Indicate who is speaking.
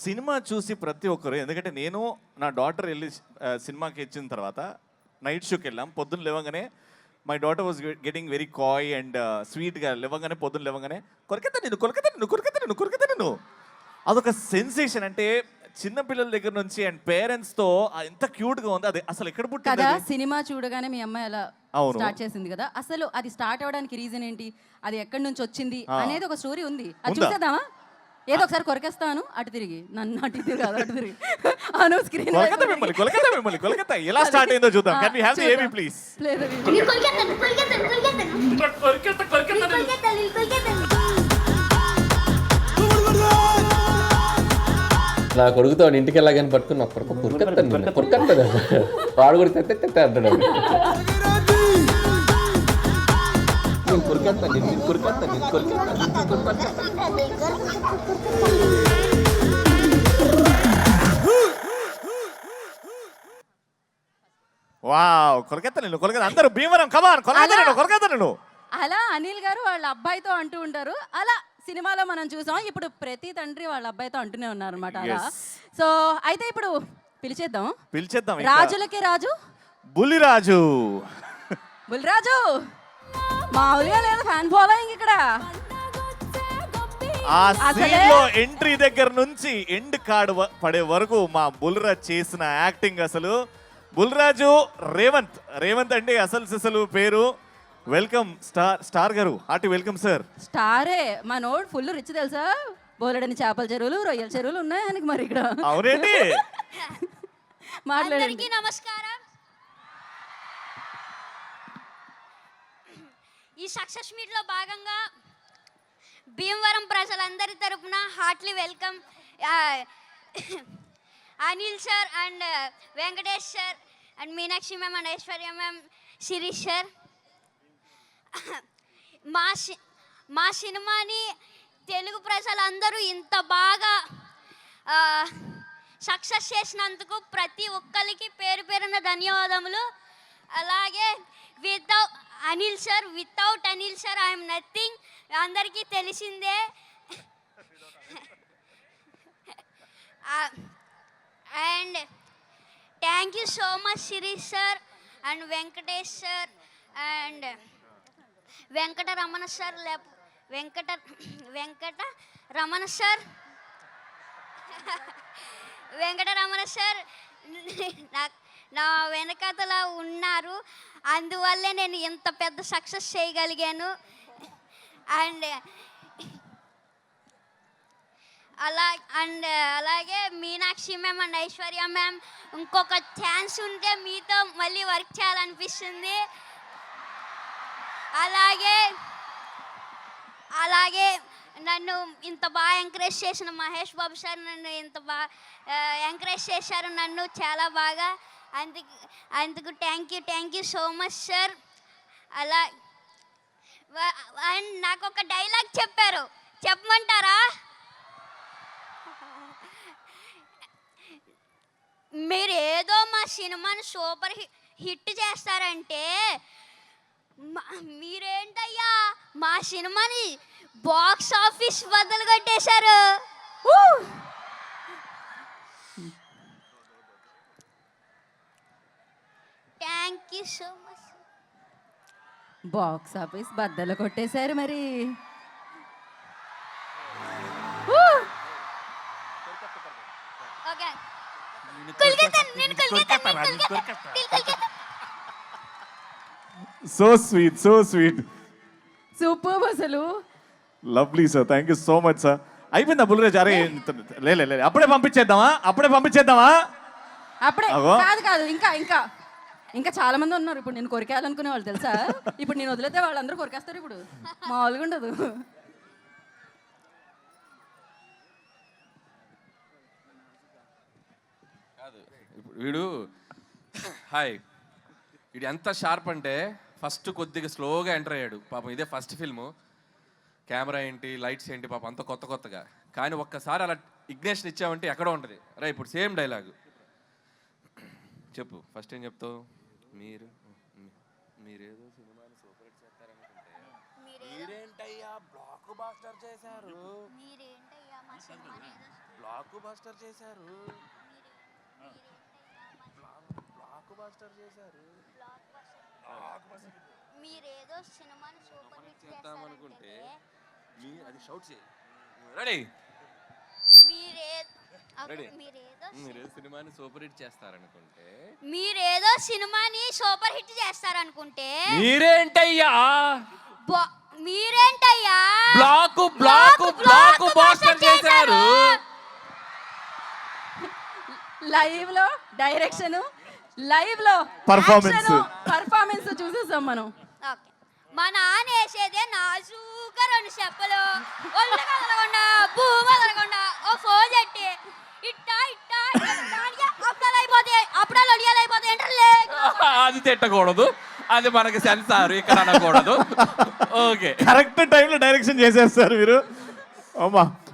Speaker 1: Cinema చూసి ప్రతి ఒక్కరు, ఎందుకంటే నేను నా డాటర్ వెళ్ళి సినిమాకి ఇచ్చిన తర్వాత నైట్ షోకి వెళ్ళాం. పొద్దున్న లేవగానే my daughter was getting very Kai and స్వీట్గా లేవగానే, పొద్దున్న లేవగానే కొరకెత్తా నేను కొరకెత్తా నేను కొరకెత్తా నేను కొరకెత్తా నేను, అదొక సెన్సేషన్. అంటే చిన్న పిల్లల దగ్గర నుంచి అండ్ పేరెంట్స్తో ఎంత క్యూట్గా ఉంది. అది అసలు ఎక్కడ పుట్టింది
Speaker 2: కదా? సినిమా చూడగానే మీ అమ్మాయి అలా
Speaker 1: అవును
Speaker 2: స్టార్ట్ చేసింది కదా, అసలు అది స్టార్ట్ అవడానికి రీజన్ ఏంటి, అది ఎక్కడి నుంచి వచ్చింది అనేది ఒక స్టోరీ ఉంది. అది
Speaker 1: ఉందా?
Speaker 2: చూసేద్దామా? ఏదో ఒకసారి కొరకేస్తాను, అటు తిరిగి నన్ను అటు తిరిగి కాదు అటు తిరిగి అను స్క్రీన్
Speaker 1: కొలకత్తా ఎలా స్టార్ట్ అయిందో చూద్దాం. Can we have the AB please?
Speaker 3: నా కొడుకుతో వాడి ఇంటికి వెళ్ళగానే పట్టుకుని నా కొడుకు పురకత్తాను వాడు కూడా తెత్తే అంటాడు. నేను కొరికేస్తాను నేను కొరికేస్తాను నేను కొరికేస్తాను.
Speaker 1: వావ్, కొలకత్తా నేను కొలకత్తా. అందరూ భీమవరం కమాన్ కొలకత్తా నేను.
Speaker 2: అలా అనిల్ గారు వాళ్ళ అబ్బాయితో అంటూ ఉంటారు. అలా సినిమాలో మనం చూసాం. ఇప్పుడు ప్రతి తండ్రి వాళ్ళ అబ్బాయితో అంటూనే ఉన్నారు అనమాట. అలా సో అయితే ఇప్పుడు పిలిచేద్దాం. రాజులకి రాజు
Speaker 1: బుల్లిరాజు.
Speaker 2: బుల్లిరాజు మామూలుగా లేదు, ఫ్యాన్ ఫాలోయింగ్ ఇక్కడ.
Speaker 1: ఆ సీన్ లో ఎంట్రీ దగ్గర నుంచి ఎండ్ కార్డ్ పడే వరకు మా బుల్లిరాజు చేసిన యాక్టింగ్ అసలు. బుల్లిరాజు రేవంత్ అంటే అసలు పేరు. వెల్కమ్ స్టార్ గారు, హార్టీ వెల్కమ్ సార్.
Speaker 2: స్టారే మా నోడ్ ఫుల్ రిచ్ తెలుసా, బోలెడని చేపల చెరువులు రొయ్యల చెరువులు ఉన్నాయి ఆయనకి. మరి ఇక్కడ
Speaker 1: అవునండి.
Speaker 4: మాట్లాడండి. నమస్కారం. ఈ సక్సెస్ మీట్ లో భాగంగా భీమవరం ప్రజలందరి తరపున heartly welcome Anil sir and Venkatesh sir and Meenakshi ma'am and Aishwarya ma'am, Shirish sir. మా సినిమాని తెలుగు ప్రజలందరూ ఇంత బాగా సక్సెస్ చేసినందుకు ప్రతి ఒక్కరికి పేరు పేరున ధన్యవాదములు. అలాగే without Anil sir I'm nothing, అందరికీ తెలిసిందే. And thank you so much Shirish sir and Venkatesh sir and Venkataramana sir. Venkataramana sir నా వెనకతల ఉన్నారు, అందువల్లే నేను ఇంత పెద్ద సక్సెస్ చేయగలిగాను. అండ్ అలాగే Meenakshi ma'am and Aishwarya ma'am, ఇంకొక ఛాన్స్ ఉంటే మీతో మళ్ళీ వర్క్ చేయాలనిపిస్తుంది. అలాగే నన్ను ఇంత బాగా ఎంకరేజ్ చేసిన మహేష్ బాబు సార్ నన్ను ఇంత బాగా ఎంకరేజ్ చేశారు నన్ను చాలా బాగా. అందుకు thank you so much sir. And నాకు ఒక డైలాగ్ చెప్పారు, చెప్పమంటారా? మీరు ఏదో మా సినిమాని సూపర్ హిట్ చేస్తారంటే మీరేంటయ్యా మా సినిమాని బాక్స్ ఆఫీస్ బద్దలు కొట్టేశారు. Thank you so much.
Speaker 2: Box office బద్దలు కొట్టేశారు మరి.
Speaker 4: ఓకే
Speaker 1: సో స్వీట్
Speaker 2: సూపర్ అసలు.
Speaker 1: Lovely sir, thank you so much sir. అయిపోయిందా బుల్లిరాజు? అరే లే అప్పుడే పంపించేద్దామా?
Speaker 2: అప్పుడే కాదు ఇంకా చాలా మంది ఉన్నారు. ఇప్పుడు నేను కొరికేయాలనుకునే వాళ్ళు తెలుసా. ఇప్పుడు నేను వదిలేతే వాళ్ళందరూ కొరికేస్తారు. ఇప్పుడు మామూలుగా ఉండదు.
Speaker 3: వీడు ఎంత షార్ప్ అంటే ఫస్ట్ కొద్దిగా స్లోగా ఎంటర్ అయ్యాడు పాపం. ఇదే ఫస్ట్ ఫిల్ము, కెమెరా ఏంటి లైట్స్ ఏంటి పాపం అంత కొత్తగా. కానీ ఒక్కసారి అలా ఇగ్నేషన్ ఇచ్చామంటే ఎక్కడో ఉంటుంది. రా ఇప్పుడు సేమ్ డైలాగు చెప్పు. ఫస్ట్ ఏం చెప్తావు? మీరేదో సినిమాని సూపర్ హిట్ చేస్తారనుకుంటే మీరేంటయ్యా బ్లాక్ బాస్టర్ చేశారు. బ్లాక్ బస్టర్ చేశారు.
Speaker 4: మీరేదో సినిమాని సూపర్ హిట్
Speaker 3: చేద్దామనుకుంటే
Speaker 4: చేస్తారనుకుంటే
Speaker 3: అది షౌట్ చేయి. రెడీ? Ready? మీరు సినిమాని సూపర్ హిట్ చేస్తారనుకుంటే
Speaker 4: మీరేదో సినిమాని సూపర్ హిట్ చేస్తారనుకుంటే
Speaker 3: మీరేంటయ్యా
Speaker 4: మీరేంటయ్యా
Speaker 3: బ్లాక్ బ్లాక్ బ్లాక్ బస్టర్ చేశారు.
Speaker 2: లైవ్ లో డైరెక్షన్, లైవ్ లో
Speaker 1: Performance.
Speaker 2: పర్ఫార్మెన్స్ చూసేసాం మనం.
Speaker 4: ఓకే, మా నాన్న వేసేదే నాజూగా 2 చెప్పలు ఒళ్ళు కదలకుండా భూమి కదలకుండా ఓ ఫోన్ చెట్టి ఇట్టా ఇట్టా అప్పుడాలు అయిపోతాయి, అప్పుడాలు ఒడియాలు అయిపోతాయి అంటే
Speaker 3: అది తిట్టకూడదు, అది మనకి సెన్సార్ ఇక్కడ అనకూడదు. ఓకే,
Speaker 1: కరెక్ట్ టైంలో డైరెక్షన్ చేసేస్తారు మీరు. అమ్మా